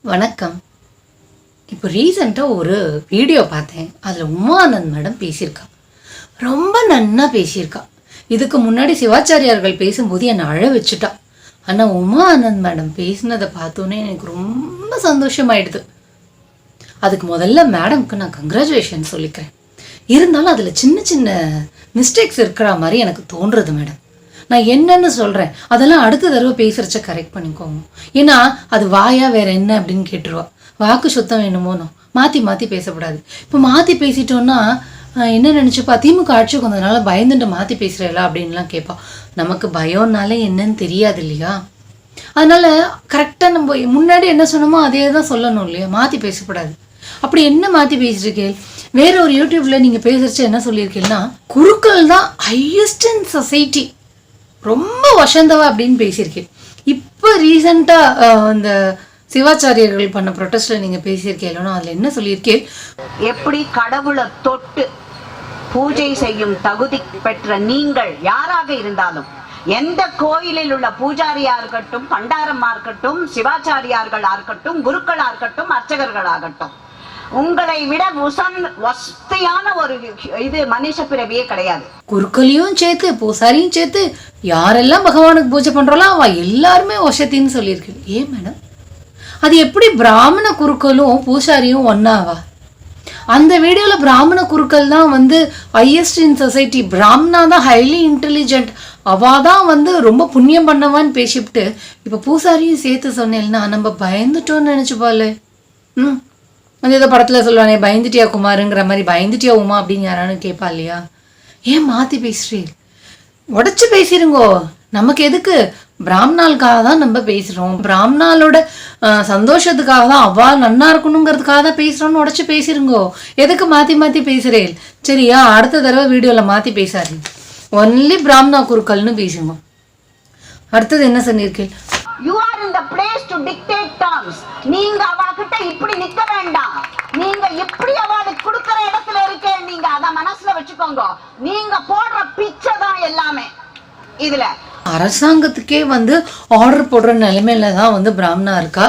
வணக்கம். இப்போ ரீசெண்டாக ஒரு வீடியோ பார்த்தேன். அதில் உமானந்த் மேடம் பேசியிருக்கா. ரொம்ப நன்னா பேசியிருக்கா. இதுக்கு முன்னாடி சிவாச்சாரியார்கள் பேசும்போது என்னை அழ வச்சுட்டா. ஆனால் உமானந்த் மேடம் பேசினதை பார்த்தோன்னே எனக்கு ரொம்ப சந்தோஷமாயிடுது. அதுக்கு முதல்ல மேடம்க்கு நான் கங்க்ராச்சுலேஷன் சொல்லிக்கிறேன். இருந்தாலும் அதில் சின்ன சின்ன மிஸ்டேக்ஸ் இருக்கிற மாதிரி எனக்கு தோன்றுறது மேடம். நான் என்னன்னு சொல்கிறேன், அதெல்லாம் அடுத்த தடவை பேசுகிறச்ச கரெக்ட் பண்ணிக்கோங்க. ஏன்னா அது வாயா வேற என்ன அப்படின்னு கேட்டுருவா. வாக்கு சுத்தம் வேணுமோனோ மாற்றி மாற்றி பேசக்கூடாது. இப்போ மாற்றி பேசிட்டோன்னா என்ன நினச்சிப்பா, திமுக ஆட்சிக்கு வந்ததுனால பயந்துட்டு மாற்றி பேசுகிறேலா அப்படின்லாம் கேட்பா. நமக்கு பயம்னாலே என்னன்னு தெரியாது இல்லையா? அதனால் கரெக்டாக நம்ம முன்னாடி என்ன சொன்னோமோ அதே தான் சொல்லணும் இல்லையா? மாற்றி பேசக்கூடாது. அப்படி என்ன மாற்றி பேசியிருக்கேன்? வேற ஒரு யூடியூப்பில் நீங்கள் பேசுகிறச்ச என்ன சொல்லியிருக்கீங்கன்னா, குருக்கள் தான் ஹையஸ்ட் இன் சொசைட்டி, ரொம்ப வசந்தவா அப்படின்னு பேசியிருக்கேன். இப்போ ரீசெண்டாக இந்த சிவாச்சாரியர்கள் பண்ண ப்ரொட்டஸ்ட்ல நீங்க பேசியிருக்கேன். அதுல என்ன சொல்லியிருக்கேன்? எப்படி கடவுளை தொட்டு பூஜை செய்யும் தகுதி பெற்ற நீங்கள் யாராக இருந்தாலும், எந்த கோயிலில் உள்ள பூஜாரியா இருக்கட்டும், பண்டாரம்மா இருக்கட்டும், சிவாச்சாரியார்களா இருக்கட்டும், குருக்களா இருக்கட்டும், அர்ச்சகர்களாகட்டும், உங்களை விட வசதியான ஒரு இது மனுஷ பிறவியே கிடையாது. குருக்களையும் சேர்த்து பூசாரியும் சேர்த்து யாரெல்லாம் பகவானுக்கு பூஜை பண்றோம் அவ எல்லாருமே வசத்தின்னு சொல்லியிருக்கு. ஏன் மேடம், அது எப்படி பிராமண குருக்களும் பூசாரியும் ஒன்னாவா? அந்த வீடியோல பிராமண குருக்கள் தான் ஹையஸ்ட் இன் சொசைட்டி, பிராமணா தான் ஹைலி இன்டெலிஜென்ட், அவாதான் ரொம்ப புண்ணியம் பண்ணவான்னு பேசிவிட்டு இப்ப பூசாரியும் சேர்த்து சொன்னேன்னா நம்ம பயந்துட்டோம்னு நினைச்சுப்பாளே. அந்த ஏதோ படத்துல சொல்லுவானே, பயந்துட்டியா குமாருங்கிற மாதிரி பயந்துட்டியா உமா அப்படின்னு யாரானு கேட்பா இல்லையா? ஏன் மாத்தி பேசுறீங்க? உடச்சு பேசிருங்கோ. நமக்கு எதுக்கு? பிராமணாளுக்காக தான் நம்ம பேசுறோம், பிராமணாலோட சந்தோஷத்துக்காக தான், அவா நன்னா இருக்கணுங்கிறதுக்காக தான் பேசுறோம்னு உடச்சு பேசிருங்கோ. எதுக்கு மாத்தி மாத்தி பேசுறேன்? சரியா? அடுத்த தடவை வீடியோல மாத்தி பேசாதீங்க. ஒன்லி பிராமணா குருக்கள்னு பேசுங்க. அடுத்தது என்ன சொன்னீர்கள்? You are in the place to dictate terms. நீங்க அவகிட்ட இப்படி நிக்க வேண்டாம். நீங்க இப்படி அவளுக்கு கொடுக்கிற இடத்துல இருக்கே, நீங்க அத மனசுல வச்சுக்கோங்க. நீங்க போடுற பிச்சை தான் எல்லாமே. இதுல அரசாங்கத்துக்கே ஆர்டர் போடுற நிலைமையில தான் பிராமணா இருக்கா,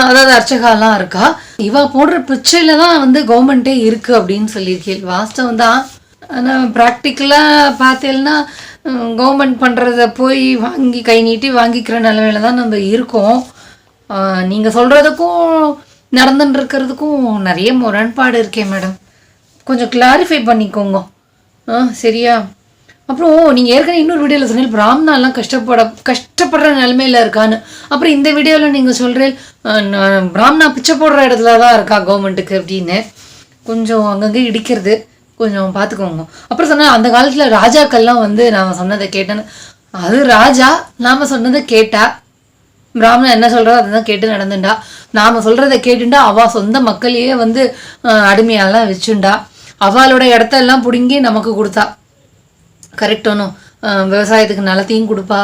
அதாவது அர்ச்சகாலாம் இருக்கா. இவ போடுற பிச்சையில தான் கவர்மெண்டே இருக்கு அப்படின்னு சொல்லியிருக்கேன். வாஸ்தவம் தான். ஆனால் ப்ராக்டிக்கலாக பார்த்தேன்னா கவர்மெண்ட் பண்ணுறத போய் வாங்கி கை நீட்டி வாங்கிக்கிற நிலமையில தான் நம்ம இருக்கோம். நீங்கள் சொல்கிறதுக்கும் நடந்துட்டு இருக்கிறதுக்கும் நிறைய முரண்பாடு இருக்கேன் மேடம். கொஞ்சம் கிளாரிஃபை பண்ணிக்கோங்க. சரியா? அப்புறம் நீங்கள் ஏற்கனவே இன்னொரு வீடியோவில் சொன்னீங்க பிராமணாலாம் கஷ்டப்படுற நிலைமையில் இருக்கான்னு. அப்புறம் இந்த வீடியோவில் நீங்கள் சொல்கிறேன் பிராமணா பிச்சை போடுற இடத்துல தான் இருக்கா கவர்மெண்ட்டுக்கு அப்படின்னு. கொஞ்சம் அங்கங்கே இடிக்கிறது கொஞ்சம் பார்த்துக்கோங்க. அப்புறம் சொன்னால் அந்த காலத்தில் ராஜாக்கள்லாம் நாம் சொன்னதை கேட்டேன்னு. அது ராஜா நாம் சொன்னதை கேட்டா, பிராமணன் என்ன சொல்கிறோ அதை தான் கேட்டு நடந்துண்டா. நாம் சொல்கிறத கேட்டுண்டா அவள் சொந்த மக்களையே அடிமையாலாம் வச்சுண்டா. அவளோட இடத்தெல்லாம் பிடுங்கி நமக்கு கொடுத்தா. கரெக்டானும் விவசாயத்துக்கு நிலத்தையும் கொடுப்பா.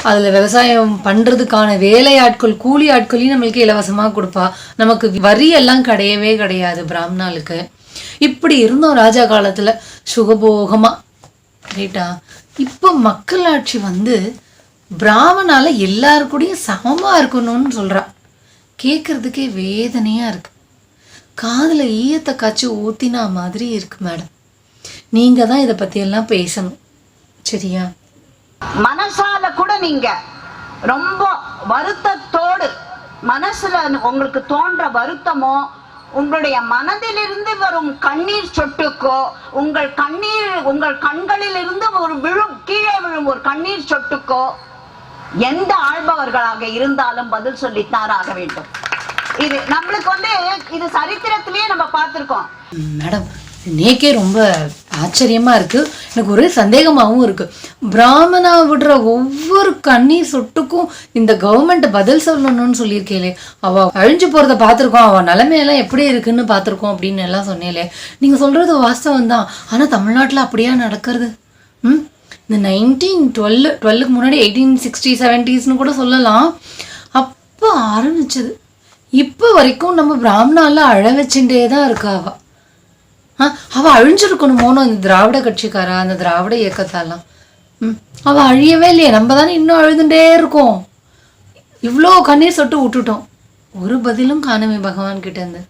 அதில் விவசாயம் பண்ணுறதுக்கான வேலை ஆட்கள் கூலி ஆட்களையும் நம்மளுக்கு இலவசமாக கொடுப்பா. நமக்கு வரியெல்லாம் கிடையவே கிடையாது பிராமணாளுக்கு. இப்படி இருந்தோம் ராஜா காலத்துல சுகபோகமா. ரைட்டா? இப்போ மக்களாட்சி பிராமணால எல்லாருக்கூடையும் சமமா இருக்கணும்னு சொல்றா. கேட்கறதுக்கே வேதனையா இருக்கு. காதுல ஈயத்தை காய்ச்சி ஊத்தினா மாதிரி இருக்கு மேடம். நீங்க தான் இதை பத்தி எல்லாம் பேசணும். சரியா? மனசால கூட நீங்க ரொம்ப வருத்தத்தோடு, மனசுல உங்களுக்கு தோன்ற வருத்தமோ, உங்களுடைய மனதிலிருந்து வரும் கண்ணீர் சொட்டுக்கோ, உங்கள் கண்களில் இருந்து கீழே விழும் ஒரு கண்ணீர் சொட்டுக்கோ எந்த ஆள்பவர்களாக இருந்தாலும் பதில் சொல்லித்தான் ஆக வேண்டும். இது நம்மளுக்கு இது சரித்திரத்திலேயே நம்ம பார்த்திருக்கோம் மேடம். நேக்கே ரொம்ப ஆச்சரியமா இருக்கு, எனக்கு ஒரே சந்தேகமாகவும் இருக்கு. பிராமணா விடுற ஒவ்வொரு கண்ணீர் சொட்டுக்கும் இந்த கவர்மெண்ட் பதில் சொல்லணும்னு சொல்லியிருக்கேளே. அவ அழிஞ்சு போறத பார்த்துருக்கோம், அவ நிலைமையெல்லாம் எப்படி இருக்குன்னு பார்த்துருக்கோம் அப்படின்னு எல்லாம் சொன்னேலே. நீங்க சொல்றது வாஸ்தவம் தான். ஆனா தமிழ்நாட்டில் அப்படியா நடக்கிறது? இந்த 1912க்கு முன்னாடி 1860, 70s கூட சொல்லலாம். அப்போ ஆரம்பிச்சது. இப்போ வரைக்கும் நம்ம பிராமணால அழ வச்சுட்டே தான் இருக்கா. அவ அழிஞ்சிருக்கணுமோனோ இந்த திராவிட கட்சிக்காரா, அந்த திராவிட இயக்கத்தாலாம். அவ அழியவே இல்லையே, நம்ம தானே இன்னும் அழுதுண்டே இருக்கோம். இவ்வளோ கண்ணீர் சொட்டு விட்டுட்டோம். ஒரு பதிலும் காணுமே பகவான் கிட்ட இருந்து.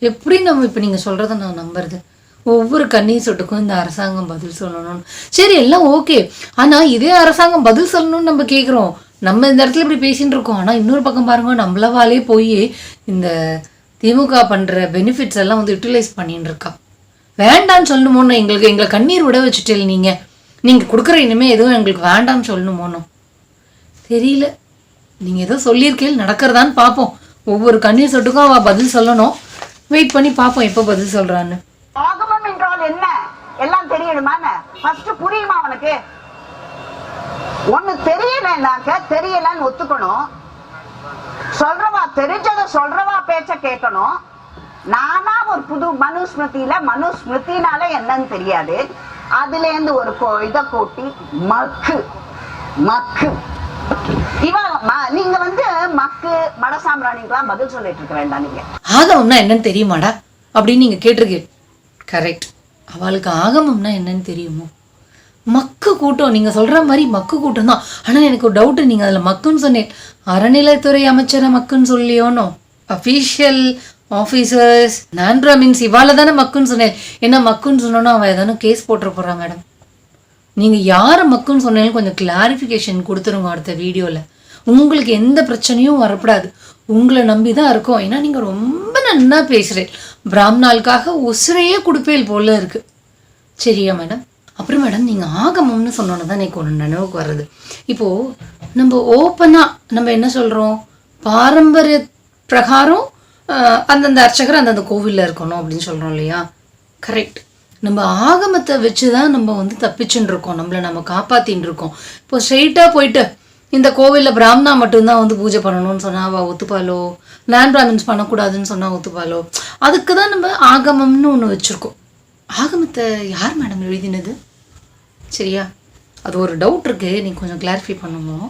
எப்படி நம்ம இப்போ நீங்கள் சொல்கிறத நான் நம்புறது? ஒவ்வொரு கண்ணீர் சொட்டுக்கும் இந்த அரசாங்கம் பதில் சொல்லணும்னு. சரி, எல்லாம் ஓகே. ஆனால் இதே அரசாங்கம் பதில் சொல்லணும்னு நம்ம கேட்குறோம். நம்ம இந்த இடத்துல இப்படி பேசின்னு இருக்கோம். ஆனால் இன்னொரு பக்கம் பாருங்க, நம்மளவாலே போய் இந்த திமுக பண்ணுற பெனிஃபிட்ஸ் எல்லாம் வந்து யூட்டிலைஸ் பண்ணின்னு இருக்கா. வேண்டான்னு சொல்லணுமோன்னு எங்களை கண்ணீர் விட வச்சுட்டே நீங்கள் கொடுக்குற இனிமேல் எதுவும் எங்களுக்கு வேண்டாம்னு சொல்லணுமோனோ தெரியல. நீங்கள் ஏதோ சொல்லியிருக்கேன், நடக்கிறதான்னு பார்ப்போம். ஒவ்வொரு கண்ணீர் சொட்டுக்கும் அவள் பதில் சொல்லணும். வெயிட் பண்ணி பார்ப்போம் எப்போ பதில் சொல்கிறான்னு. ஆகமம் என்றால் என்ன எல்லாம் தெரியணுமா? ஃபர்ஸ்ட் புரியுமா அவனுக்கு? ஒண்ணு தெரியலன்னாக்க தெரியலன்னு ஒத்துக்கணும். சொல்றவா தெரிஞ்சத சொல்றவா பேச்ச கேட்கணும். நானா ஒரு புது மனுஸ்மிருதினால என்னன்னு தெரியாது. அதுல இருந்து ஒரு இதை கூட்டி மக்கு மக்கு நீங்க வந்து மக்கு மடசாம்பிராணிக்கெல்லாம் பதில் சொல்லிட்டு இருக்க வேண்டாம். நீங்க ஆகமம்னா என்னன்னு தெரியுமாடா அப்படின்னு நீங்க கேட்டிருக்கீங்க. கரெக்ட். அவளுக்கு ஆகமம்னா என்னன்னு தெரியுமோ? மக்கு கூட்டம், நீங்க சொல்ற மாதிரி மக்கு கூட்டம் தான். ஆனா எனக்கு ஒரு டவுட், நீங்க அதுல மக்குன்னு சொன்னேன். அறநிலைத்துறை அமைச்சரை மக்குன்னு சொல்லியோனோ? அஃபீஷியல் ஆஃபீஸர்ஸ் நான் பிராமின்ஸ் இவாள தானே மக்குன்னு சொன்னேன். ஏன்னா மக்குன்னு சொன்னோன்னா அவன் எதானு கேஸ் போட்டுற போறான் மேடம். நீங்க யாரை மக்குன்னு சொன்னாலும் கொஞ்சம் கிளாரிஃபிகேஷன் கொடுத்துருங்க அடுத்த வீடியோல. உங்களுக்கு எந்த பிரச்சனையும் வரப்படாது. உங்களை நம்பி தான் இருக்கோம். ஏன்னா நீங்க ரொம்ப நன்னா பேசுறேன். பிராமணாளுக்காக உசுரையே கொடுப்பேல் போல இருக்கு. சரியா மேடம்? அப்புறம் மேடம், நீங்கள் ஆகமம்னு சொன்னோன்னு தான் எனக்கு ஒன்று நினைவுக்கு வர்றது. இப்போது நம்ம ஓப்பனாக நம்ம என்ன சொல்கிறோம், பாரம்பரிய பிரகாரம் அந்தந்த அர்ச்சகர் அந்தந்த கோவிலில் இருக்கணும் அப்படின்னு சொல்கிறோம் இல்லையா? கரெக்ட். நம்ம ஆகமத்தை வச்சு தான் நம்ம வந்து தப்பிச்சுன்னு இருக்கோம், நம்மளை நம்ம காப்பாற்றின்னு இருக்கோம். இப்போ ஸ்ட்ரெயிட்டாக போயிட்டு இந்த கோவிலில் பிராமணா மட்டும்தான் வந்து பூஜை பண்ணணும்னு சொன்னால் அவள் ஒத்துப்பாலோ, நான் பிராமின்ஸ் பண்ணக்கூடாதுன்னு சொன்னால் ஒத்துப்பாலோ? அதுக்கு தான் நம்ம ஆகமம்னு ஒன்று வச்சுருக்கோம். ஆகமத்தை யார் மேடம் எழுதினது? சரியா, அது ஒரு டவுட் இருக்கு, நீங்கள் கொஞ்சம் கிளாரிஃபை பண்ணணும்.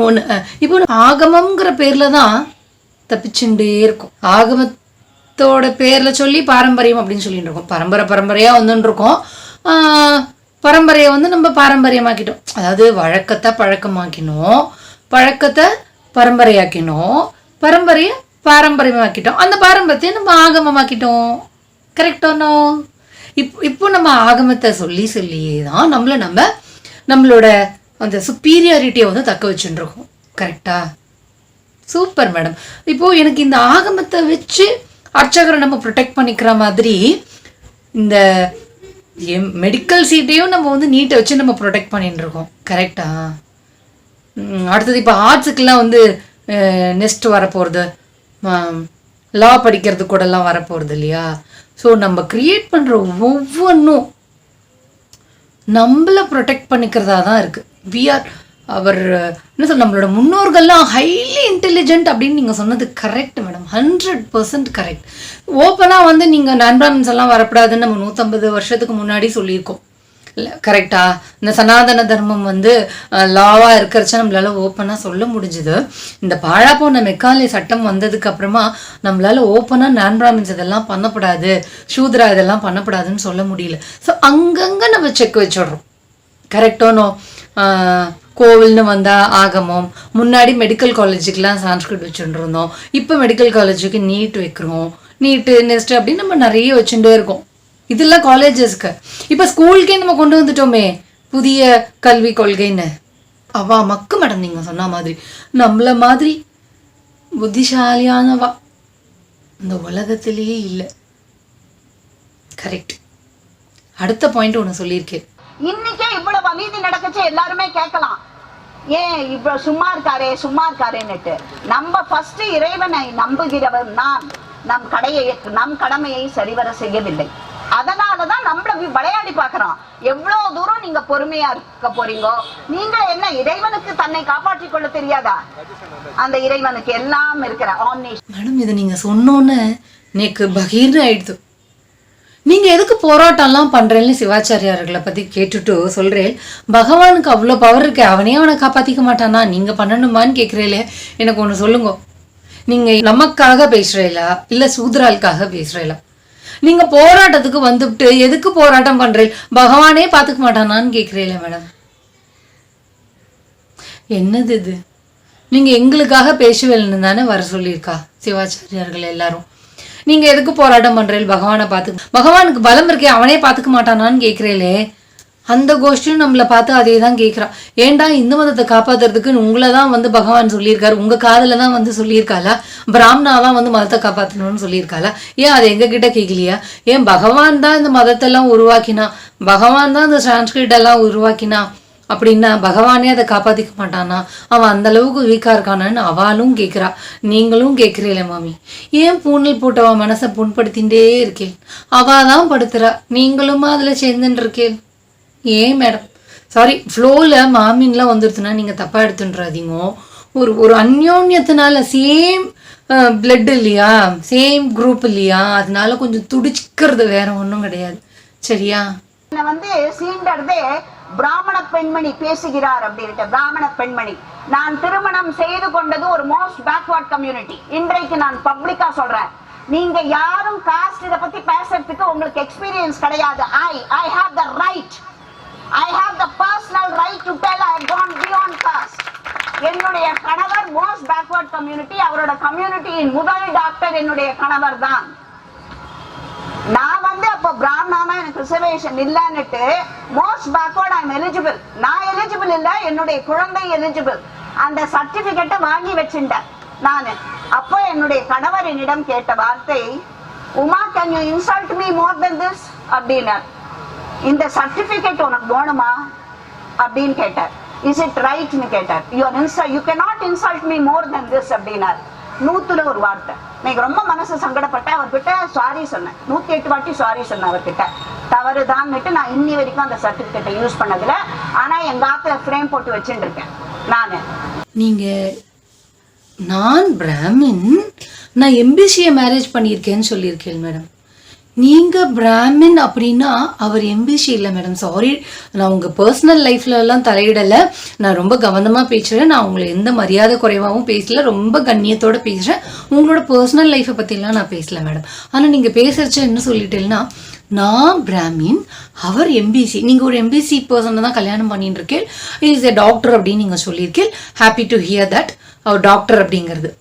ஒன்று இப்போ ஆகமங்கிற பேரில் தான் தப்பிச்சுட்டே இருக்கும். ஆகமத்தோட பேரில் சொல்லி பாரம்பரியம் அப்படின்னு சொல்லிட்டு இருக்கோம். பரம்பரையாக வந்துன்னு இருக்கோம். பரம்பரையை வந்து நம்ம பாரம்பரியமாக்கிட்டோம். அதாவது வழக்கத்தை பழக்கமாக்கினோம், பழக்கத்தை பரம்பரையாக்கினோம், பரம்பரையை பாரம்பரியமாக்கிட்டோம், அந்த பாரம்பரியத்தை நம்ம ஆகமமாக்கிட்டோம். கரெக்டானோ? இப்போ நம்ம ஆகமத்தை சொல்லியே தான் நம்மளோட அந்த சுப்பீரியாரிட்டியை வந்து தக்க வச்சுருக்கோம். கரெக்டா? Super madam. இப்போது எனக்கு இந்த ஆகமத்தை வச்சு அர்ச்சகரை நம்ம ப்ரொடெக்ட் பண்ணிக்கிற மாதிரி இந்த மெடிக்கல் சீட்டையும் நம்ம வந்து நீட்டை வச்சு நம்ம ப்ரொடெக்ட் பண்ணிட்டு இருக்கோம். கரெக்டா? அடுத்தது இப்போ ஆர்ட்ஸுக்கெல்லாம் வந்து நெக்ஸ்ட் வரப்போகிறது, லா படிக்கிறது கூடலாம் வரப்போகிறது இல்லையா? ஸோ நம்ம கிரியேட் பண்ணுற ஒவ்வொன்றும் நம்மளை ப்ரொடெக்ட் பண்ணிக்கிறதா தான் இருக்குது. என்ன சொல்ல, நம்மளோட முன்னோர்கள்லாம் ஹைலி இன்டெலிஜென்ட் அப்படின்னு நீங்கள் சொன்னது கரெக்ட் மேடம், 100% கரெக்ட். ஓப்பனாக வந்து நீங்கள் நான் பிராமின்ஸ் எல்லாம் வரக்கூடாதுன்னு நம்ம 150 வருஷத்துக்கு முன்னாடி சொல்லியிருக்கோம் இல்லை? கரெக்டா? இந்த சனாதன தர்மம் வந்து லாவாக இருக்கிறச்சா நம்மளால ஓப்பனாக சொல்ல முடிஞ்சுது. இந்த பாழா போன மெக்காலே சட்டம் வந்ததுக்கு அப்புறமா நம்மளால ஓப்பனாக நான் பிராமின்ஸ் இதெல்லாம் பண்ணக்கூடாது, சூத்ரா இதெல்லாம் பண்ணக்கூடாதுன்னு சொல்ல முடியல. ஸோ அங்கங்கே நம்ம செக் வச்சிடுறோம். கரெக்டானோ? கோவில்னு வந்தால் ஆகமம், முன்னாடி மெடிக்கல் காலேஜுக்கெலாம் சான்ஸ்கிரிட் வச்சுட்டு இருந்தோம், இப்போ மெடிக்கல் காலேஜுக்கு நீட் வைக்கிறோம், நீட்டு நெக்ஸ்ட் அப்படின்னு நம்ம நிறைய வச்சுட்டே இருக்கோம். இதெல்லாம் காலேஜஸ்க்கு. இப்போ ஸ்கூலுக்கே நம்ம கொண்டு வந்துட்டோமே புதிய கல்விக் கொள்கைன்னு. அவா மக்கு மேடம் நீங்கள் சொன்ன மாதிரி நம்மள மாதிரி புத்திசாலியானவா இந்த உலகத்திலேயே இல்லை. கரெக்ட். அடுத்த பாயிண்ட் ஒன்று சொல்லியிருக்கேன். இன்னைக்கே இவ்வளவு அநீதி நடக்கச்சு எல்லாருமே கேட்கலாம், ஏன் இவ்வளவு சும்மா இருக்காரேன்னுட்டு. நம்ம ஃபர்ஸ்ட் இறைவனை நம்புகிறவர் நம் கடமையை சரிவர செய்யவில்லை. அதனாலதான் நம்மள விளையாடி பாக்குறோம். எவ்வளவு தூரம் நீங்க பொறுமையா இருக்க போறீங்கோ? நீங்க என்ன இறைவனுக்கு தன்னை காப்பாற்றிக் கொள்ள தெரியாதா? அந்த இறைவனுக்கு எல்லாம் இருக்கிற மேடம், இதை நீங்க சொன்னோன்னு எனக்கு பகீர்னு ஆயிடுது. நீங்க எதுக்கு போராட்டம்லாம் பண்றேன்னு சிவாச்சாரியார்களை பத்தி கேட்டுட்டு சொல்றேன். பகவானுக்கு அவ்வளோ பவர் இருக்கு, அவனை காப்பாத்திக்க மாட்டானா? நீங்க பண்ணணுமான்னு கேட்குறேல. எனக்கு ஒன்று சொல்லுங்க, நீங்க நமக்காக பேசுறீங்களா இல்ல சூத்ராளுக்காக பேசுறீங்களா? நீங்க போராட்டத்துக்கு வந்துட்டு எதுக்கு போராட்டம் பண்றீங்க? பகவானே பாத்துக்க மாட்டானான்னு கேட்குறீங்களா மேடம்? என்னது இது? நீங்கள் எங்களுக்காக பேசுவேல்னு தானே வர சொல்லியிருக்கா சிவாச்சாரியார்கள் எல்லாரும். நீங்கள் எதுக்கு போராட்டம் பண்ணுறீங்க? பகவானை பார்த்து பகவானுக்கு பலம் இருக்கே, அவனே பார்த்துக்க மாட்டானான்னு கேட்குறீங்களே. அந்த கோஷ்டியும் நம்மளை பார்த்து அதே தான் கேட்குறான். ஏன்டா இந்து மதத்தை காப்பாற்றுறதுக்கு உங்களை தான் வந்து பகவான் சொல்லியிருக்காரு, உங்கள் காதில் தான் வந்து சொல்லியிருக்காளா? பிராமணா தான் வந்து மதத்தை காப்பாற்றணும்னு சொல்லியிருக்காளா? ஏன் அதை எங்ககிட்ட கேட்கலையா? ஏன் பகவான் தான் இந்த மதத்தெல்லாம் உருவாக்கினா, பகவான் தான் இந்த சான்ஸ்கிரிட் எல்லாம் உருவாக்கினா அப்படின்னா பகவானே அதை காப்பாற்றிக்க மாட்டானா? அவன் அந்த அளவுக்கு வீக்காக இருக்கானான்னு அவளும் கேட்குறா, நீங்களும் கேட்குறீங்களே மாமி. ஏன் பூணல் போட்டவா மனசை புண்படுத்திகிட்டே இருக்கேன்? அவள் தான் படுத்துறா, நீங்களும் அதில் சேர்ந்துட்டு இருக்கேன். ஏன் மேடம் சாரி, ஃப்ளோவில் மாமின்லாம் வந்துடுதுன்னா நீங்கள் தப்பாக எடுத்துன்றாதீங்க. ஒரு அந்யோன்யத்தினால சேம் பிளட் இல்லையா, சேம் குரூப் இல்லையா, அதனால கொஞ்சம் துடிச்சுக்கிறது, வேற ஒன்றும் கிடையாது. சரியா? வந்து சீண்டர்தே பிராமண பெண்மணி பேசுகிறார் அப்படின்ட்டு. பிராமண பெண்மணி, நான் திருமணம் செய்து கொண்டது ஒரு மோஸ்ட் பேக்வர்ட் கம்யூனிட்டி. இன்றைக்கு நான் பப்ளிக்கா சொல்றேன், நீங்க யாரும் காஸ்ட் இத பத்தி பேசுறதுக்கு உங்களுக்கு எக்ஸ்பீரியன்ஸ் கிடையாது. I have the right, I have the personal right to tell I have gone beyond caste. என்னுடைய கணவர் மோஸ்ட் பேக்வர்ட் கம்யூனிட்டி, அவரோட கம்யூனிட்டியின் முதல் டாக்டர் என்னுடைய கணவர் தான். நான் வந்து அப்ப பிராமணானா எனக்கு ரிசர்வேஷன் இல்லன்னுட்டு மோஸ்ட் பேக்வர்ட் ஐம் எலிஜிபிள், நான் எலிஜிபிள் இல்ல, என்னுடைய குழந்தை எலிஜிபிள், அந்த சர்டிபிகேட்டை வாங்கி வச்சுட்டேன் நானு. அப்போ என்னுடைய கணவர் என்னிடம் கேட்ட வார்த்தை, Uma can you insult me more then this அப்படின்னார். இந்த சர்டிபிகேட் உனக்கு வேணுமா அப்படின்னு கேட்டார். இஸ் இட் ரைட்னு கேட்டார். You cannot insult me more than this அப்படின்னார். 100ல ஒரு வார்த்தை. எனக்கு ரொம்ப மனசு சங்கடப்பட்ட. அவர்கிட்ட சாரி சொன்னேன், 108 வாட்டி சாரி சொன்னேன் அவர்கிட்ட. தவறுதான்னுட்டு நான் இன்னி வரைக்கும் அந்த சர்டிபிகேட்டை யூஸ் பண்ணதில்ல. ஆனா எங்க ஆத்துல ஃப்ரேம் போட்டு வச்சுட்டு இருக்கேன் நானு. நீங்க நான் பிராமின், நான் எம்பிசியை மேரேஜ் பண்ணியிருக்கேன்னு சொல்லியிருக்கேன் மேடம். நீங்கள் பிராமின் அப்படின்னா அவர் எம்பிசி இல்லை மேடம். சாரி, நான் உங்கள் பர்சனல் லைஃப்லலாம் தலையிடலை. நான் ரொம்ப கவனமாக பேசுகிறேன். நான் உங்களை எந்த மரியாதை குறைவாகவும் பேசல, ரொம்ப கண்ணியத்தோடு பேசுகிறேன். உங்களோட பர்சனல் லைஃப்பை பற்றிலாம் நான் பேசலை மேடம். ஆனால் நீங்கள் பேசுகிறச்ச என்ன சொல்லிட்டேன்னா, நான் பிராமின், அவர் எம்பிசி, நீங்கள் ஒரு எம்பிசி பர்சனை தான் கல்யாணம் பண்ணிட்டு இருக்கேன், இஸ் எ டாக்டர் அப்படின்னு நீங்கள் சொல்லியிருக்கேன். Happy to hear that. அவர் டாக்டர் அப்படிங்கிறது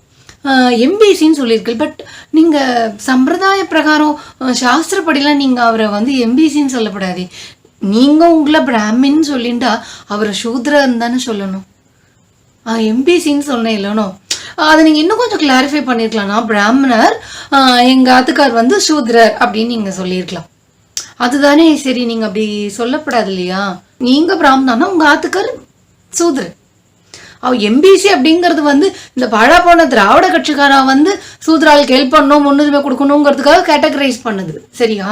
எம்பிசின்னு சொல்லியிருக்கேன். பட் நீங்கள் சம்பிரதாய பிரகாரம் சாஸ்திரப்படிலாம் நீங்கள் அவரை வந்து எம்பிசின்னு சொல்லப்படாது. நீங்கள் உங்களை பிராமின்னு சொல்லிண்டா அவரை சூத்ரன்னு தானே சொல்லணும். எம்பிசின்னு சொன்னேன் இல்லைனோ, அதை நீங்கள் இன்னும் கொஞ்சம் கிளாரிஃபை பண்ணியிருக்கலாம். நான் பிராமணர், எங்கள் ஆத்துக்கார் வந்து சூத்ரர் அப்படின்னு நீங்கள் சொல்லியிருக்கலாம். அதுதானே சரி. நீங்கள் அப்படி சொல்லப்படாது இல்லையா? நீங்கள் பிராமணானா உங்கள் ஆத்துக்கார் சூத்ரர். எம்பிசி அப்படிங்கிறது வந்து இந்த பழா போன திராவிட கட்சிக்காரா வந்து சூத்ராளுக்கு ஹெல்ப் பண்ணணும், முன்னுரிமை கொடுக்கணுங்கிறதுக்காக கேட்டகரைஸ் பண்ணுது. சரியா?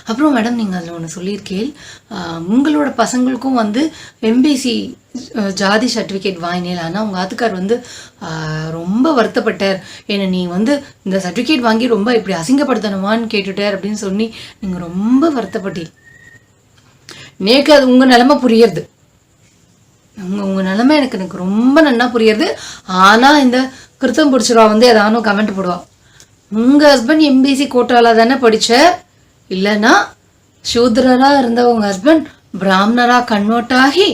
அப்புறம் மேடம் நீங்கள் அதில் ஒன்று சொல்லியிருக்கேன், உங்களோட பசங்களுக்கும் வந்து எம்பிசி ஜாதி சர்டிஃபிகேட் வாங்கினேன். ஆனால் உங்கள் ஆத்துக்கார் வந்து ரொம்ப வருத்தப்பட்டார், என்னை நீ வந்து இந்த சர்டிஃபிகேட் வாங்கி ரொம்ப இப்படி அசிங்கப்படுத்தணுமான்னு கேட்டுட்டார் அப்படின்னு சொல்லி நீங்கள் ரொம்ப வருத்தப்பட்டீங்க. நேக்கு அது உங்கள் நிலைமை புரியுறது, உங்கள் நிலைமை எனக்கு ரொம்ப நல்லா புரியுது. ஆனால் இந்த கிருத்தம் பிடிச்சிருவா வந்து ஏதானும் கமெண்ட் போடுவா, உங்கள் ஹஸ்பண்ட் எம்பிசி கோட்டாவில் தானே படித்தார், இல்லைன்னா சூத்ரராக இருந்த உங்கள் ஹஸ்பண்ட் பிராமணராக கன்வெர்ட் ஆகி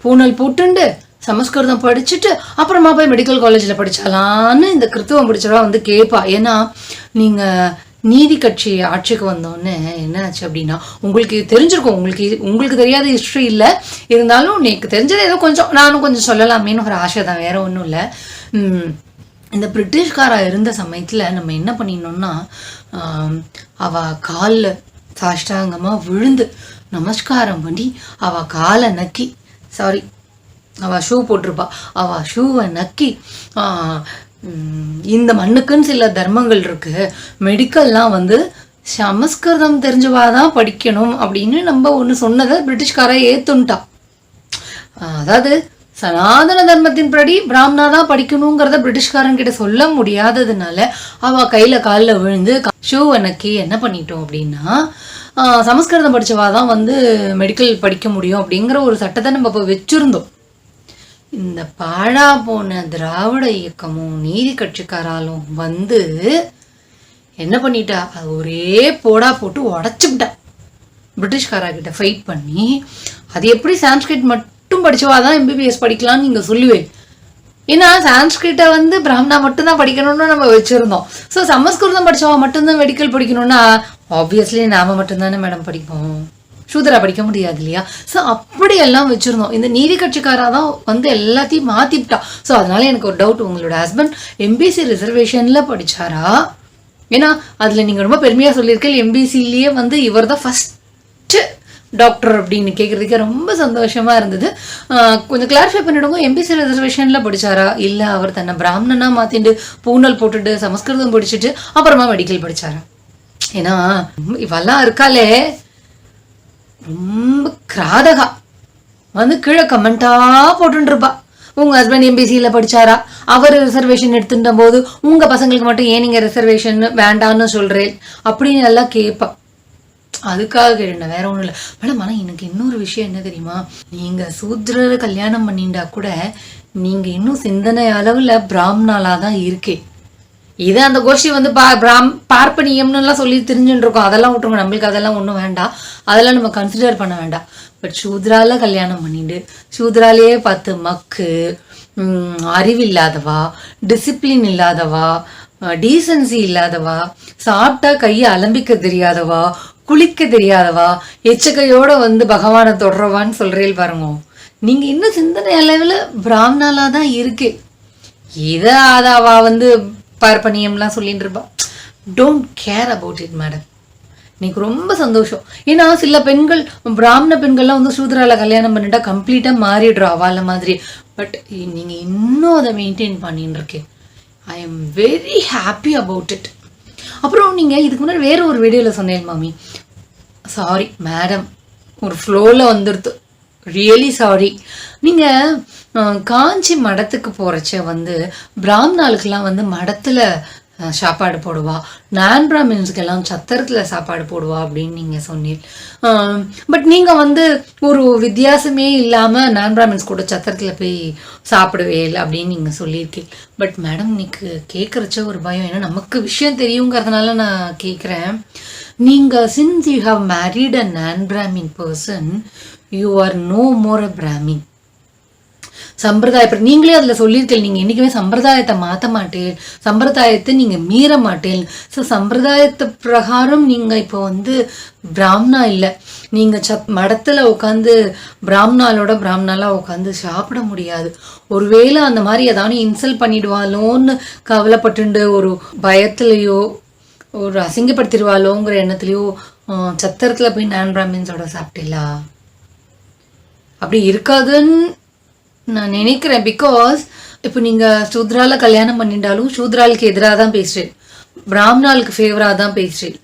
பூனல் போட்டுண்டு சமஸ்கிருதம் படிச்சுட்டு அப்புறமா போய் மெடிக்கல் காலேஜில் படித்தாலான்னு இந்த கிருத்துவம் பிடிச்சிருவா வந்து கேட்பா. ஏன்னா நீங்கள் நீதி கட்சி ஆட்சிக்கு வந்தோடனே என்ன ஆச்சு அப்படின்னா, உங்களுக்கு தெரிஞ்சிருக்கும், உங்களுக்கு தெரியாத ஹிஸ்ட்ரி இல்லை, இருந்தாலும் எனக்கு தெரிஞ்சது ஏதோ கொஞ்சம் நானும் கொஞ்சம் சொல்லலாமேன்னு ஒரு ஆசை தான், வேற ஒன்றும் இல்லை. இந்த பிரிட்டிஷ்காரா இருந்த சமயத்தில் நம்ம என்ன பண்ணினோம்னா, அவள் காலில் சாஷ்டாங்கமாக விழுந்து நமஸ்காரம் பண்ணி அவள் காலை நக்கி, சாரி அவள் ஷூ போட்டிருப்பா, அவள் ஷூவை நக்கி, இந்த மண்ணுக்குன்னு சில தர்மங்கள் இருக்கு, மெடிக்கல்லாம் வந்து சமஸ்கிருதம் தெரிஞ்சவாதான் படிக்கணும் அப்படின்னு நம்ம ஒன்று சொன்னதை பிரிட்டிஷ்கார ஏத்துன்ட்டா. அதாவது சனாதன தர்மத்தின் படி பிராமணா தான் படிக்கணுங்கிறத பிரிட்டிஷ்காரன் கிட்ட சொல்ல முடியாததுனால அவ கையில காலில் விழுந்து ஷூவை நக்கி என்ன பண்ணிட்டோம் அப்படின்னா, சமஸ்கிருதம் படிச்சவாதான் வந்து மெடிக்கல் படிக்க முடியும் அப்படிங்கிற ஒரு சட்டத்தை நம்ம இப்போ வச்சிருந்தோம். இந்த பாழா போன திராவிட இயக்கமும் நீதி கட்சிக்காராலும் வந்து என்ன பண்ணிட்டா, அது ஒரே போடா போட்டு உடச்சுக்கிட்டா. பிரிட்டிஷ்காரர்கிட்ட ஃபைட் பண்ணி அது எப்படி சான்ஸ்கிரிட் மட்டும் படிச்சவாதான் எம்பிபிஎஸ் படிக்கலாம்னு நீங்கள் சொல்லுவேன். ஏன்னா சான்ஸ்கிரிட்டை வந்து பிராமணா மட்டும்தான் படிக்கணும்னு நம்ம வச்சிருந்தோம். ஸோ சமஸ்கிருதம் படிச்சவா மட்டும்தான் மெடிக்கல் படிக்கணும்னா ஆப்வியஸ்லி நாம மட்டும்தானே மேடம் படிப்போம், சூதரா படிக்க முடியாது இல்லையா? ஸோ அப்படியெல்லாம் வச்சிருந்தோம். இந்த நீதி கட்சிக்காரா தான் வந்து எல்லாத்தையும் மாத்திவிட்டா. ஸோ அதனால எனக்கு ஒரு டவுட், உங்களோட ஹஸ்பண்ட் எம்பிசி ரிசர்வேஷன்ல படிச்சாரா? ஏன்னா அதுல நீங்க ரொம்ப பெருமையா சொல்லியிருக்கீங்க, எம்பிசிலேயே வந்து இவர் தான் ஃபர்ஸ்ட் டாக்டர் அப்படின்னு கேட்கறதுக்கே ரொம்ப சந்தோஷமா இருந்தது. கொஞ்சம் கிளாரிஃபை பண்ணிடுங்க, எம்பிசி ரிசர்வேஷன்ல படிச்சாரா, இல்ல அவர் தன்னை பிராமணனா மாத்திட்டு பூனல் போட்டுட்டு சமஸ்கிருதம் படிச்சுட்டு அப்புறமா மெடிக்கல் படிச்சாரா? ஏன்னா இவெல்லாம் இருக்காளே ரொம்ப கிராதகா வந்து கீழே கமெண்டா போட்டுருப்பா. உங்க ஹஸ்பண்ட் எம்பிசியில படிச்சாரா, அவர் ரிசர்வேஷன் எடுத்துட்ட போது உங்க பசங்களுக்கு மட்டும் ஏன் நீங்க ரிசர்வேஷன் வேண்டான்னு சொல்றேன் அப்படின்னு எல்லாம் கேட்பா. அதுக்காக கேட்டேன், வேற ஒண்ணும் இல்லை மேடம். ஆனா எனக்கு இன்னொரு விஷயம் என்ன தெரியுமா, நீங்க சூத்ரரை கல்யாணம் பண்ணிண்டா கூட நீங்க இன்னும் சிந்தனை அளவுல பிராமணாலா தான் இருக்கே. இதை அந்த கோஷ்டி வந்து பார்ப்பனியம்னு எல்லாம் சொல்லி தெரிஞ்சுட்டு இருக்கோம், அதெல்லாம் விட்டுருங்க, நம்மளுக்கு அதெல்லாம் ஒன்றும் வேண்டாம், அதெல்லாம் நம்ம கன்சிடர் பண்ண வேண்டாம். பட் சூத்ரால கல்யாணம் பண்ணிட்டு சூத்ராலேயே பார்த்து மக்கு, அறிவில்லாதவா, டிசிப்ளின் இல்லாதவா, டீசன்சி இல்லாதவா, சாப்பிட்டா கையை அலம்பிக்க தெரியாதவா, குளிக்க தெரியாதவா, எச்சக்கையோட வந்து பகவானை தொடரவான்னு சொல்றேன் பாருங்க. நீங்க இன்னும் சிந்தனை அளவில் பிராமணாலா தான் இருக்கு. இதை அதாவா வந்து பார்ப்பனியம்லாம் சொல்லிட்டு இருப்பா. Don't care about it madam. எனக்கு ரொம்ப சந்தோஷம். ஏன்னா சில பெண்கள், பிராமண பெண்கள்லாம் வந்து சூத்ரால கல்யாணம் பண்ணிட்டா கம்ப்ளீட்டா மாறிடுறோம் அவால மாதிரி. பட் நீங்க இன்னும் அதை மெயின்டைன் பண்ணிட்டு இருக்கேன். I am very happy about it. அப்புறம் நீங்க இதுக்கு முன்னாடி வேற ஒரு வீடியோல சொன்னேன் மாமி, சாரி மேடம், ஒரு ஃப்ளோல வந்துடுது, ரியலி சாரி. நீங்க காஞ்சி மடத்துக்கு போறச்ச வந்து பிராமணாளுக்கெல்லாம் வந்து மடத்துல சாப்பாடு போடுவா, நான் பிராமின்ஸுக்கெல்லாம் சத்திரத்துல சாப்பாடு போடுவா அப்படின்னு நீங்க சொன்னீர். பட் நீங்க வந்து ஒரு வித்தியாசமே இல்லாம நான் பிராமின்ஸ் கூட சத்திரத்துல போய் சாப்பிடுவே இல்லை அப்படின்னு நீங்க சொல்லியிருக்கீங்க. பட் மேடம் இன்னைக்கு கேட்கறச்ச ஒரு பயம், ஏன்னா நமக்கு விஷயம் தெரியுங்கிறதுனால நான் கேட்குறேன். நீங்க since you have married a non Brahmin person, you are no more a Brahmin. சம்பிரதாயம் நீங்களே அதுல சொல்லியிருக்கீங்க, நீங்க என்னைக்குமே சம்பிரதாயத்தை மாற்ற மாட்டேன், சம்பிரதாயத்தை நீங்க மீற மாட்டேன். ஸோ சம்பிரதாயத்தை பிரகாரம் நீங்க இப்போ வந்து பிராமணா இல்லை, நீங்க மடத்துல உட்காந்து பிராமணாலா உட்காந்து சாப்பிட முடியாது. ஒருவேளை அந்த மாதிரி ஏதாவது இன்சல்ட் பண்ணிடுவாளோன்னு கவலைப்பட்டு ஒரு பயத்துலயோ ஒரு அசிங்கப்படுத்திடுவாளோங்கிற எண்ணத்துலயோ சத்திரத்துல போய் நான் பிராமின்ஸோட சாப்பிட்டீங்களா? அப்படி இருக்காதுன்னு நான் நினைக்கிறேன். பிகாஸ் இப்போ நீங்க சூத்ரால கல்யாணம் பண்ணிட்டாலும் சூத்ராலுக்கு எதிராக தான் பேசுறேன், பிராமணாளுக்கு ஃபேவரா தான் பேசுறேன்.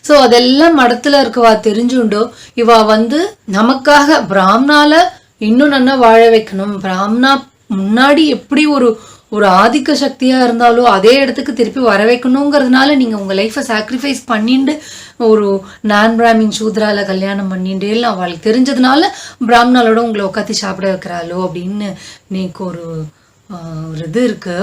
ஸோ அதெல்லாம் மடத்துல இருக்கவா தெரிஞ்சுண்டோ இவா வந்து நமக்காக பிராமணால இன்னும் நல்லா வாழ வைக்கணும், பிராமணா முன்னாடி எப்படி ஒரு ஆதிக்க சக்தியா இருந்தாலும் அதே இடத்துக்கு திருப்பி வர வைக்கணுங்கிறதுனால நீங்க உங்க லைஃபை சாக்ரிஃபைஸ் பண்ணிட்டு ஒரு நான் பிராமின் சூத்ரால கல்யாணம் பண்ணிட்டு அவளுக்கு தெரிஞ்சதுனால பிராமணாலோட உங்களை உட்காந்து சாப்பிட வைக்கிறாளோ அப்படின்னு எனக்கு ஒரு இது இருக்கு.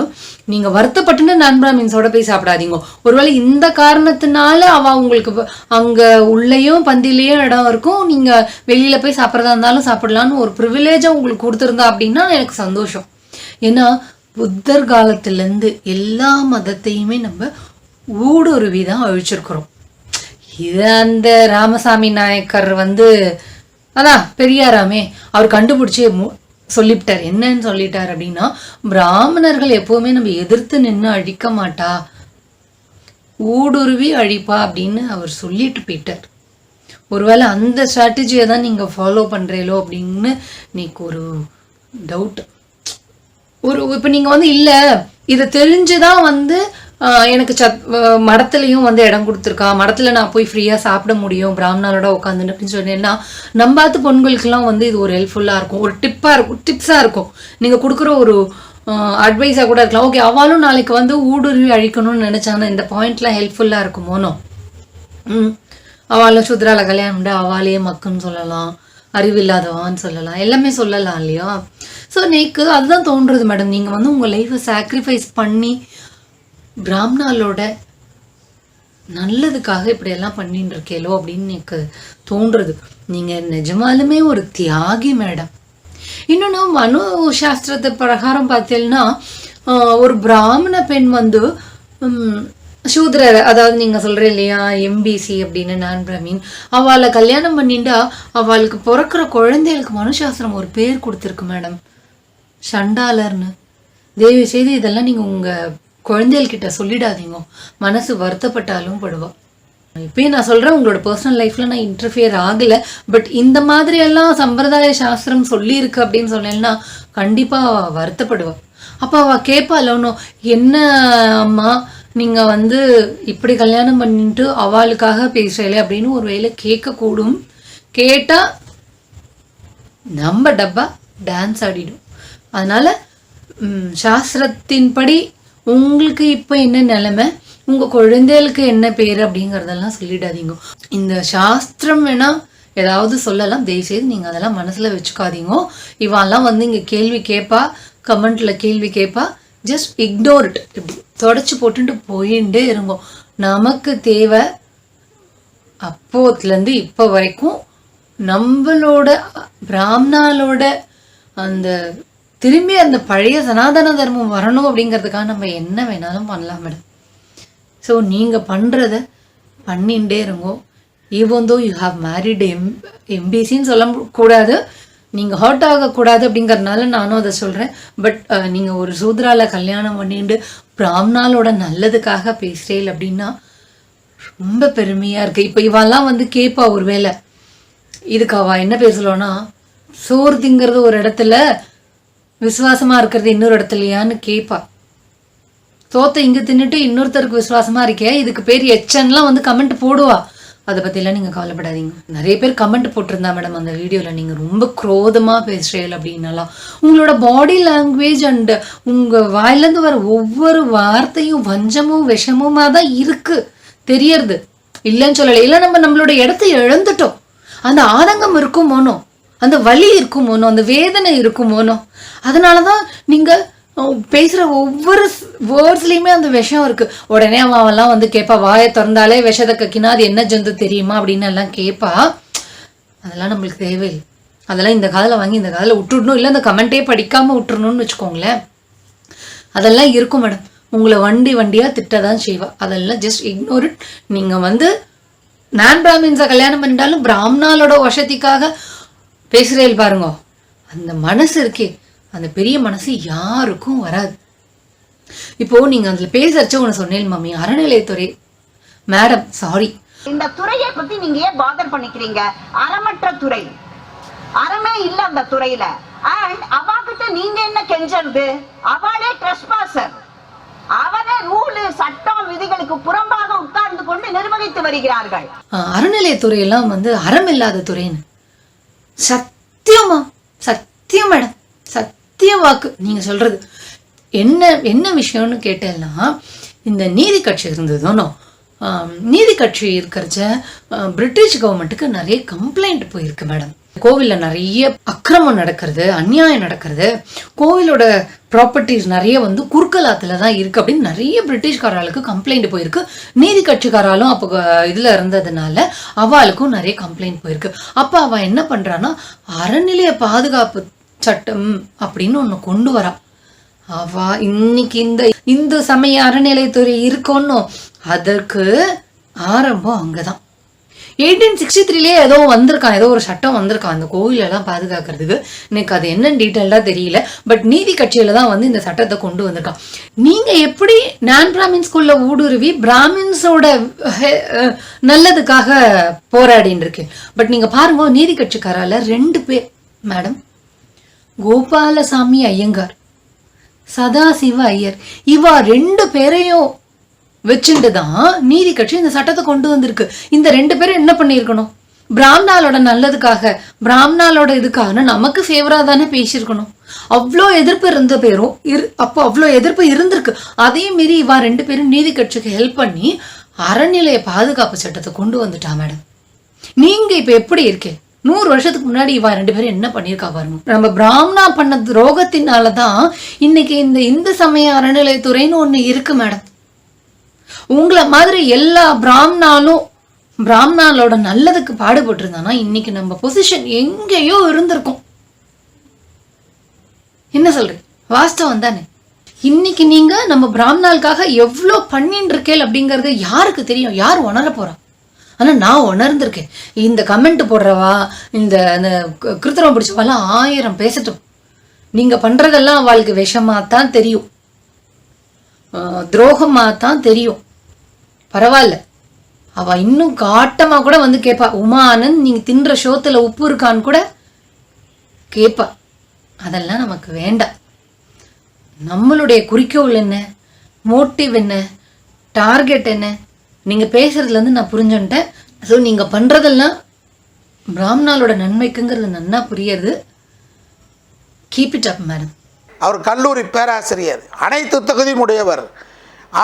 நீங்க வருத்தப்பட்டுன்னு நான் பிராமின்ஸோட போய் சாப்பிடாதீங்க. ஒருவேளை இந்த காரணத்தினால அவ உங்களுக்கு அங்க உள்ளேயும் பந்திலையும் இடம் இருக்கும், நீங்க வெளியில போய் சாப்பிட்றதா இருந்தாலும் சாப்பிடலான்னு ஒரு ப்ரிவிலேஜை உங்களுக்கு கொடுத்துருந்தா அப்படின்னா எனக்கு சந்தோஷம். ஏன்னா புத்தர் காலத்திலேருந்து எல்லா மதத்தையுமே நம்ம ஊடுருவி தான் அழிச்சிருக்கிறோம். இது அந்த ராமசாமி நாயக்கர் வந்து அதான் பெரியாராமே அவர் கண்டுபிடிச்சி சொல்லிவிட்டார். என்னன்னு சொல்லிட்டார் அப்படின்னா, பிராமணர்கள் எப்பவுமே நம்ம எதிர்த்து நின்று அழிக்க மாட்டா, ஊடுருவி அழிப்பா அப்படின்னு அவர் சொல்லிட்டு போயிட்டார். ஒருவேளை அந்த ஸ்ட்ராட்டஜியை தான் நீங்க ஃபாலோ பண்றீங்களோ அப்படின்னு எனக்கு ஒரு டவுட். இப்போ நீங்க வந்து இல்ல இதை தெரிஞ்சுதான் வந்து எனக்கு மடத்துலையும் வந்து இடம் கொடுத்துருக்கா, மடத்துல நான் போய் ஃப்ரீயா சாப்பிட முடியும் பிராமணாலோட உட்காந்துன்னு அப்படின்னு சொன்னேன்னா, நம்பாத்து பொண்களுக்கெல்லாம் வந்து இது ஒரு ஹெல்ப்ஃபுல்லா இருக்கும், ஒரு டிப்ஸா இருக்கும். நீங்க கொடுக்குற ஒரு அட்வைஸா கூட இருக்கலாம். ஓகே, அவளும் நாளைக்கு வந்து ஊடுருவி அழிக்கணும்னு நினைச்சாங்கன்னா இந்த பாயிண்ட்லாம் ஹெல்ப்ஃபுல்லா இருக்குமோனோ. அவளும் சுத்ரால கல்யாணம் அவளையே மக்குன்னு சொல்லலாம், அறிவில்லாதவான்னு சொல்லலாம், எல்லாமே சொல்லலாம் இல்லையா? ஸோ எனக்கு அதுதான் தோன்றுறது மேடம், நீங்க வந்து உங்க லைஃப்பை சாக்ரிஃபைஸ் பண்ணி பிராமணாலோட நல்லதுக்காக இப்படியெல்லாம் பண்ணிட்டு இருக்கேலோ அப்படின்னு எனக்கு தோன்றுறது. நீங்க நிஜமாலுமே ஒரு தியாகி மேடம். இன்னொன்று மனு சாஸ்திரத்தை பிரகாரம் பார்த்தீங்கன்னா ஒரு பிராமண பெண் வந்து சூத்ரர், அதாவது நீங்க சொல்ற இல்லையா எம்பிசி அப்படின்னு நான் பிராமின், அவளை கல்யாணம் பண்ணிட்டா அவளுக்கு பிறக்கிற குழந்தைகளுக்கு மனுசாஸ்திரம் ஒரு பேர் கொடுத்துருக்கு மேடம், சண்டாளர்னு. தயவு செய்து இதெல்லாம் நீங்க உங்க குழந்தைகள்கிட்ட சொல்லிடாதீங்க, மனசு வருத்தப்பட்டாலும் படுவா. இப்பயும் நான் சொல்றேன், உங்களோட பர்சனல் லைஃப்ல நான் இன்டர்ஃபியர் ஆகல, பட் இந்த மாதிரி எல்லாம் சம்பிரதாய சாஸ்திரம் சொல்லி இருக்கு அப்படின்னு சொன்னேன்னா கண்டிப்பா வருத்தப்படுவா. அப்ப அவ கேட்பாள், என்ன அம்மா நீங்க வந்து இப்படி கல்யாணம் பண்ணிட்டு அவளுக்காக பேசுறீங்களே அப்படின்னு ஒரு வேளை கேட்கக்கூடும். கேட்டா நம்ம டப்பா டான்ஸ் ஆடிடும். அதனால சாஸ்திரத்தின்படி உங்களுக்கு இப்போ என்ன நிலைமை, உங்க குழந்தைகளுக்கு என்ன பேர் அப்படிங்கறதெல்லாம் சொல்லிடாதீங்க. இந்த சாஸ்திரம் வேணா ஏதாவது சொல்லலாம், தயவுசெய்து நீங்க அதெல்லாம் மனசுல வச்சுக்காதீங்க. இவெல்லாம் வந்து இங்க கேள்வி கேட்பா, கமெண்ட்ல கேள்வி கேட்பா, ஜஸ்ட் இக்னோர் இட், இப்படி தொடச்சு போட்டுட்டு போயிட்டே இருங்கோ. நமக்கு தேவை அப்போத்துலேருந்து இப்போ வரைக்கும் நம்மளோட பிராமணாலோட அந்த திரும்பி அந்த பழைய சனாதன தர்மம் வரணும் அப்படிங்கிறதுக்காக நம்ம என்ன வேணாலும் பண்ணலாம் மேடம். ஸோ நீங்கள் பண்ணுறத பண்ணிகிட்டே இருங்கோ. Even though you have married எம்பிசின்னு சொல்ல கூடாது, நீங்கள் ஹர்ட் ஆகக்கூடாது அப்படிங்கிறதுனால நானும் அதை சொல்கிறேன். பட் நீங்கள் ஒரு சூத்ரால கல்யாணம் பண்ணிட்டு பிராமணாலோட நல்லதுக்காக பேசுகிறேன் அப்படின்னா ரொம்ப பெருமையாக இருக்குது. இப்போ இவெல்லாம் வந்து கேட்பா, ஒரு வேளை இதுக்கு அவள் என்ன பேசலோன்னா, சோறு திங்கிறது ஒரு இடத்துல, விசுவாசமாக இருக்கிறது இன்னொரு இடத்துலையான்னு கேட்பா. சோத்தை இங்கே தின்னுட்டு இன்னொருத்தருக்கு விசுவாசமாக இருக்கே, இதுக்கு பேர் எச்சன்லாம் வந்து கமெண்ட் போடுவா. அதை பற்றிலாம் நீங்கள் கவலைப்படாதீங்க. நிறைய பேர் கமெண்ட் போட்டிருந்தா மேடம் அந்த வீடியோவில், நீங்கள் ரொம்ப குரோதமாக பேசுகிறீர்கள் அப்படின்னாலாம். உங்களோட பாடி லாங்குவேஜ் அண்ட் உங்கள் வாயிலேருந்து வர ஒவ்வொரு வார்த்தையும் வஞ்சமும் விஷமுமாக தான் இருக்குது, தெரியறது இல்லைன்னு சொல்லலை. இல்லை நம்மளோட இடத்த இழந்துட்டோம், அந்த ஆதங்கம் இருக்குமோனோ, அந்த வலி இருக்குமோனோ, அந்த வேதனை இருக்குமோனோ, அதனால தான் நீங்கள் பேசுகிற ஒவ்வொரு வேர்ட்ஸ்லையுமே அந்த விஷம் இருக்குது. உடனே அவன்லாம் வந்து கேட்பா, வாயை திறந்தாலே விஷத்தை கக்கினா அது என்ன ஜந்து தெரியுமா அப்படின்னு எல்லாம் கேட்பா. அதெல்லாம் நம்மளுக்கு தேவையில்லை. அதெல்லாம் இந்த காதில் வாங்கி இந்த காதில் விட்டுடணும், இல்லை அந்த கமெண்ட்டே படிக்காமல் விட்டுறணும்னு வச்சுக்கோங்களேன். அதெல்லாம் இருக்கும் மேடம், உங்களை வண்டியாக திட்டதான் செய்வா. அதெல்லாம் ஜஸ்ட் இக்னோர் இட். நீங்கள் வந்து நான் பிராமின்ஸை கல்யாணம் பண்ணிட்டாலும் பிராமணாலோட வசதிக்காக பேசுகிறேன் பாருங்க, அந்த மனசு இருக்கே, அந்த பெரிய மனசு யாருக்கும் வராது. இப்போ நீங்க அதுல பேசறச்ச ஒண்ணு சொன்னேன் மம்மி, அறநிலையத்துறை மேடம் சாரி, இந்த துறையை பத்தி நீங்க ஏன் பாதர் பண்ணிக்கிறீங்க? அறமற்ற துறை, அறமே இல்ல அந்த துறையில. அண்ட் அவாகிட்ட நீங்க என்ன கெஞ்சறது? அவளே ட்ரெஸ்பாசர், அவரே ரூல் சட்டம் விதிகளுக்கு புறம்பாக உட்கார்ந்து கொண்டு நிர்வகித்து வருகிறார்கள். அறநிலையத்துறை எல்லாம் வந்து அறம் இல்லாத துறைன்னு சத்தியமா, சத்தியம் மேடம், சத்திய வாக்கு நீங்க சொல்றது. என்ன விஷயம்னு கேட்டேன்னா, இந்த நீதி கட்சி இருந்ததுனோ, நீதி கட்சி இருக்கிறச்ச பிரிட்டிஷ் கவர்மெண்ட்டுக்கு நிறைய கம்ப்ளைண்ட் போயிருக்கு மேடம். கோவிலில் நிறைய அக்கிரமம் நடக்கிறது, அநியாயம் நடக்கிறது, கோவிலோட ப்ராப்பர்ட்டிஸ் நிறைய வந்து குறுக்கலாத்துல தான் இருக்கு அப்படின்னு நிறைய பிரிட்டிஷ்காராளுக்கு கம்ப்ளைண்ட் போயிருக்கு. நீதி கட்சிக்காராலும் அப்போ இதுல இருந்ததுனால அவளுக்கும் நிறைய கம்ப்ளைண்ட் போயிருக்கு. அப்போ அவ என்ன பண்றான்னா, அறநிலைய பாதுகாப்பு சட்டம் அப்படின்னு ஒண்ணு கொண்டு வரா. அவ இன்னைக்கு இந்த இந்து சமய அறநிலையத்துறை இருக்கோன்னு அதற்கு ஆரம்பம் அங்கதான். 1863 ஏதோ வந்திருக்கான், ஏதோ ஒரு சட்டம் வந்திருக்கான் அந்த கோவிலெல்லாம் பாதுகாக்கிறதுக்கு. எனக்கு அது என்னன்னு டீட்டெயில்டா தெரியல, பட் நீதி கட்சியில தான் வந்து இந்த சட்டத்தை கொண்டு வந்திருக்கான். நீங்க எப்படி நான் பிராமின் ஸ்கூல்ல ஊடுருவி பிராமின்ஸோட நல்லதுக்காக போராடின்னு இருக்கு. பட் நீங்க பாருங்க, நீதி கட்சிக்காரால 2 பேர் மேடம், கோபாலசாமி ஐயங்கார், சதாசிவ ஐயர், இவா 2 பேரையும் வச்சுட்டு தான் நீதி கட்சி இந்த சட்டத்தை கொண்டு வந்திருக்கு. இந்த 2 பேரும் என்ன பண்ணியிருக்கணும்? பிராமணாலோட நல்லதுக்காக, பிராமணாலோட இதுக்காக நமக்கு ஃபேவரா தானே பேசியிருக்கணும். அவ்வளோ எதிர்ப்பு இருந்த பேரும் அப்போ அவ்வளோ எதிர்ப்பு இருந்திருக்கு. அதே மாரி இவா 2 பேரும் நீதி கட்சிக்கு ஹெல்ப் பண்ணி அறநிலைய பாதுகாப்பு சட்டத்தை கொண்டு வந்துட்டா மேடம். நீங்க இப்ப எப்படி இருக்கே? 100 வருஷத்துக்கு முன்னாடி இவா 2 பேரும் என்ன பண்ணியிருக்கா பாருங்க. நம்ம பிராமணா பண்ண துரோகத்தினாலதான் இன்னைக்கு இந்த இந்து சமய அறநிலையத்துறைன்னு ஒண்ணு இருக்கு மேடம். உங்களை மாதிரி எல்லா பிராமணாலோட நல்லதுக்கு பாடுபட்டு இருந்தானா இன்னைக்கு நம்ம பொசிஷன் எங்கேயோ இருந்திருக்கும். என்ன சொல்றீங்க? வாஸ்தவம் தானே? இன்னைக்கு நீங்க நம்ம பிராமணாளுக்காக எவ்வளோ பண்ணின்னு இருக்கேன் அப்படிங்கறது யாருக்கு தெரியும்? யார் உணர போறா? ஆனா நான் உணர்ந்திருக்கேன். இந்த கமெண்ட் போடுறவா, இந்த கிருத்திரம் பிடிச்சவாலாம் 1000 பேசட்டும். நீங்க பண்றதெல்லாம் அவளுக்கு விஷமா தான் தெரியும், துரோகமா தான் தெரியும். பரவாயில்ல, அவ இன்னும் காட்டமா கூட வந்து கேட்பா. உமா ஆனந்த் நீங்க தின்ற சோத்துல உப்பு இருக்கான்னு கூட கேட்பா. அதெல்லாம் நமக்கு வேண்டாம். நம்மளுடைய குறிக்கோள் என்ன, மோட்டிவ் என்ன, டார்கெட் என்ன, நீங்க பேசுறதுல இருந்து நான் புரிஞ்சுட்டேன். ஸோ நீங்க பண்றதெல்லாம் பிராமணாலோட நன்மைக்குங்கிறது நன்னா புரியுது. Keep it up madam. அவர் கல்லூரி பேராசிரியர், அனைத்து தகுதியும் உடையவர்.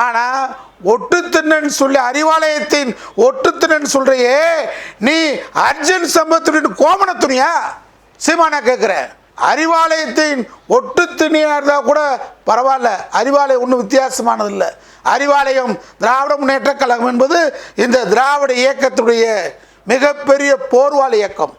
ஆனால் ஒட்டுத்திண்ணன் சொல்லி அறிவாலயத்தின் ஒட்டுத்திண்ணன் சொல்றியே, நீ அர்ஜுன் சம்பத்துடன் கோமண துணியா? சீமானா கேட்குறேன். அறிவாலயத்தின் ஒட்டு துணியாக இருந்தால் கூட பரவாயில்ல, அறிவாலயம் ஒன்றும் வித்தியாசமானது இல்லை. அறிவாலயம் திராவிட முன்னேற்ற கழகம் என்பது இந்த திராவிட இயக்கத்துடைய மிகப்பெரிய போர்வால் இயக்கம்.